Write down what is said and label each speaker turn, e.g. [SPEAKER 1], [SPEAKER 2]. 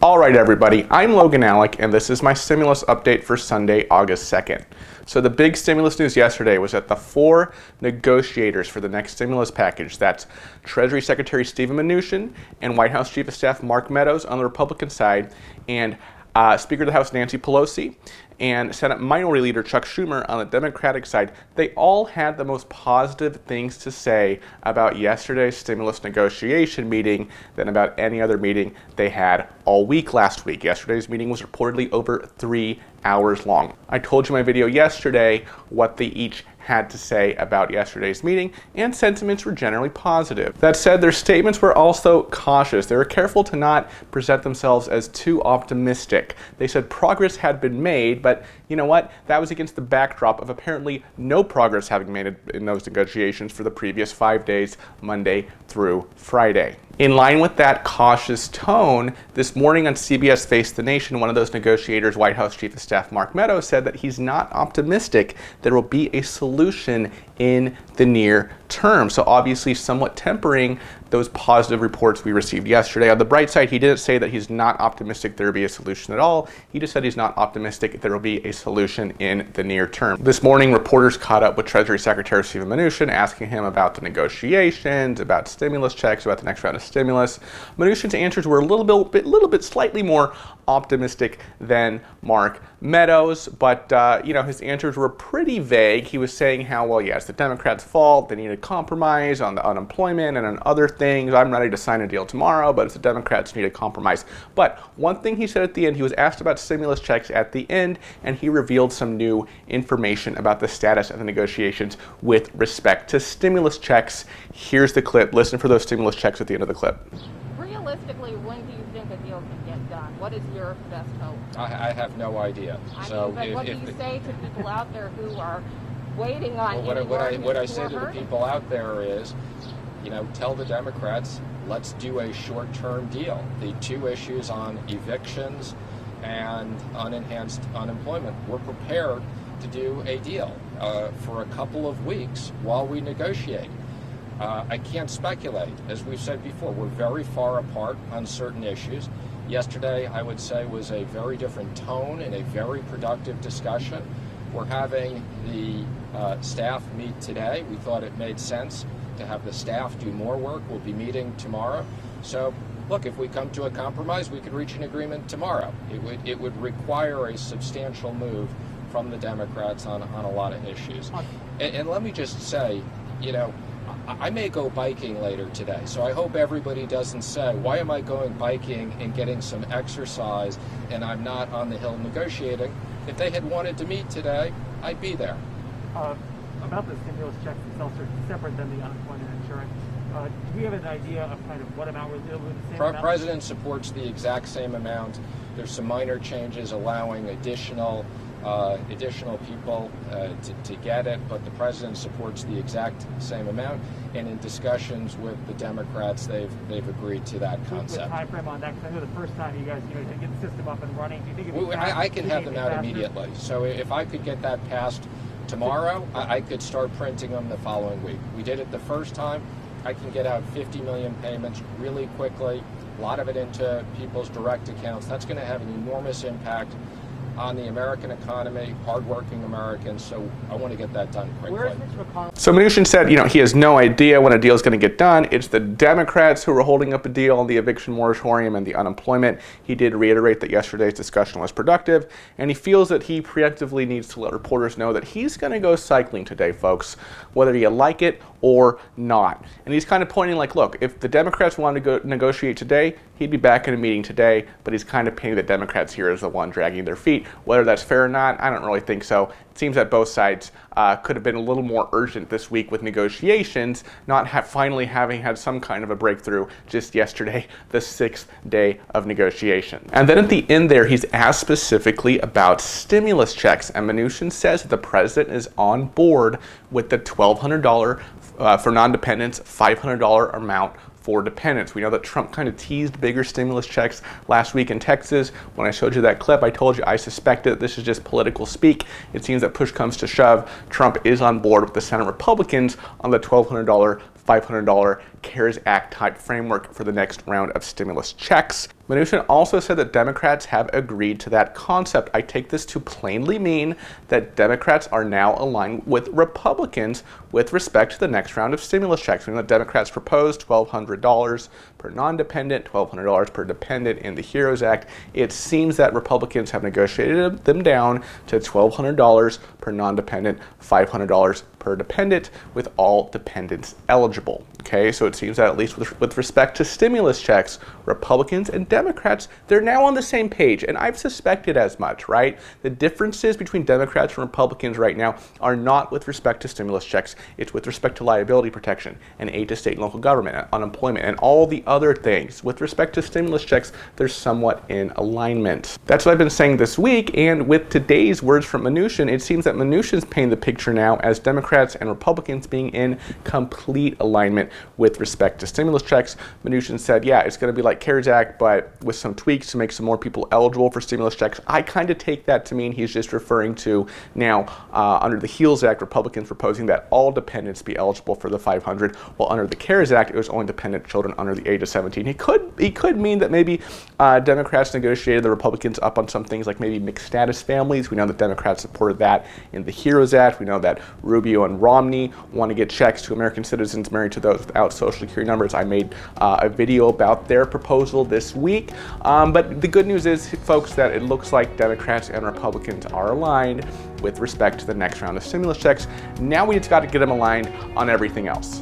[SPEAKER 1] All right, everybody, I'm Logan Alec, and this is my stimulus update for Sunday, August 2nd. So the big stimulus news yesterday was that the four negotiators for the next stimulus package, that's Treasury Secretary Steven Mnuchin and White House Chief of Staff Mark Meadows on the Republican side, and Speaker of the House Nancy Pelosi, and Senate Minority Leader Chuck Schumer on the Democratic side, they all had the most positive things to say about yesterday's stimulus negotiation meeting than about any other meeting they had all week last week. Yesterday's meeting was reportedly over 3 hours long. I told you in my video yesterday what they each had to say about yesterday's meeting, and sentiments were generally positive. That said, their statements were also cautious. They were careful to not present themselves as too optimistic. They said progress had been made, but you know what? That was against the backdrop of apparently no progress having made in those negotiations for the previous 5 days, Monday through Friday. In line with that cautious tone, this morning on CBS Face the Nation, one of those negotiators, White House Chief of Staff Mark Meadows, said that he's not optimistic there will be a solution in the near term. So obviously somewhat tempering those positive reports we received yesterday. On the bright side, he didn't say that he's not optimistic there will be a solution at all. He just said he's not optimistic there will be a solution in the near term. This morning, reporters caught up with Treasury Secretary Steven Mnuchin, asking him about the negotiations, about stimulus checks, about the next round of stimulus. Mnuchin's answers were a little bit slightly more optimistic than Mark Meadows, but his answers were pretty vague. He was saying how, well, yeah, it's the Democrats' fault. They need a compromise on the unemployment and on other things. I'm ready to sign a deal tomorrow, but it's the Democrats who need a compromise. But one thing he said at the end, he was asked about stimulus checks at the end, and he revealed some new information about the status of the negotiations with respect to stimulus checks. Here's the clip. Listen for those stimulus checks at the end of the clip.
[SPEAKER 2] Realistically, when do you think a deal can get done? What is your best hope?
[SPEAKER 3] I have no idea.
[SPEAKER 2] What do you say to people out there who are waiting on
[SPEAKER 3] what I say to the people out there is, tell the Democrats, let's do a short-term deal. The two issues on evictions and unenhanced unemployment. We're prepared to do a deal for a couple of weeks while we negotiate. I can't speculate. As we've said before, we're very far apart on certain issues. Yesterday, I would say, was a very different tone and a very productive discussion. We're having the staff meet today. We thought it made sense to have the staff do more work. We'll be meeting tomorrow. So, look, if we come to a compromise, we could reach an agreement tomorrow. It would require a substantial move from the Democrats on a lot of issues. And let me just say, I may go biking later today, so I hope everybody doesn't say, why am I going biking and getting some exercise and I'm not on the Hill negotiating? If they had wanted to meet today, I'd be there.
[SPEAKER 4] About the stimulus checks themselves are separate than the unemployment insurance. Do we have an idea of kind of what amount we're dealing with? The same amount?
[SPEAKER 3] President supports the exact same amount. There's some minor changes allowing additional people to get it, but the president supports the exact same amount. And in discussions with the Democrats, they've agreed to that concept.
[SPEAKER 4] With time frame on that, because I know the first time you guys to get the system up and running, do you think it'd be
[SPEAKER 3] I can have them out immediately. So if I could get that passed tomorrow, I could start printing them the following week. We did it the first time. I can get out 50 million payments really quickly, a lot of it into people's direct accounts. That's going to have an enormous impact on the American economy, hardworking Americans, so I want to get that done quickly.
[SPEAKER 1] So Mnuchin said, he has no idea when a deal is going to get done. It's the Democrats who are holding up a deal on the eviction moratorium and the unemployment. He did reiterate that yesterday's discussion was productive, and he feels that he preemptively needs to let reporters know that he's going to go cycling today, folks, whether you like it or not. And he's kind of pointing like, look, if the Democrats wanted to go negotiate today, he'd be back in a meeting today, but he's kind of painting the Democrats here as the one dragging their feet. Whether that's fair or not, I don't really think so. It seems that both sides could have been a little more urgent this week with negotiations, not finally having had some kind of a breakthrough just yesterday, the 6th day of negotiation. And then at the end there, he's asked specifically about stimulus checks, and Mnuchin says that the president is on board with the $1,200 for non-dependents, $500 amount for dependents. We know that Trump kind of teased bigger stimulus checks last week in Texas. When I showed you that clip, I told you I suspected this is just political speak. It seems that push comes to shove, Trump is on board with the Senate Republicans on the $1,200 $500 CARES Act type framework for the next round of stimulus checks. Mnuchin also said that Democrats have agreed to that concept. I take this to plainly mean that Democrats are now aligned with Republicans with respect to the next round of stimulus checks. We know that Democrats proposed $1,200 per non-dependent, $1,200 per dependent in the HEROES Act. It seems that Republicans have negotiated them down to $1,200 per non-dependent, $500 per dependent, with all dependents eligible. Okay, so it seems that at least with respect to stimulus checks, Republicans and Democrats, they're now on the same page, and I've suspected as much, right? The differences between Democrats and Republicans right now are not with respect to stimulus checks, it's with respect to liability protection and aid to state and local government, and unemployment, and all the other things. With respect to stimulus checks, they're somewhat in alignment. That's what I've been saying this week, and with today's words from Mnuchin, it seems that Mnuchin's painting the picture now as Democrats and Republicans being in complete alignment with respect to stimulus checks. Mnuchin said, yeah, it's going to be like CARES Act, but with some tweaks to make some more people eligible for stimulus checks. I kind of take that to mean he's just referring to now under the HEALS Act, Republicans proposing that all dependents be eligible for the $500, while under the CARES Act, it was only dependent children under the age of 17. He could mean that maybe Democrats negotiated the Republicans up on some things like maybe mixed status families. We know that Democrats supported that in the HEROES Act. We know that Rubio and Romney want to get checks to American citizens married to those without Social Security numbers. I made a video about their proposal this week. But the good news is, folks, that it looks like Democrats and Republicans are aligned with respect to the next round of stimulus checks. Now we just got to get them aligned on everything else.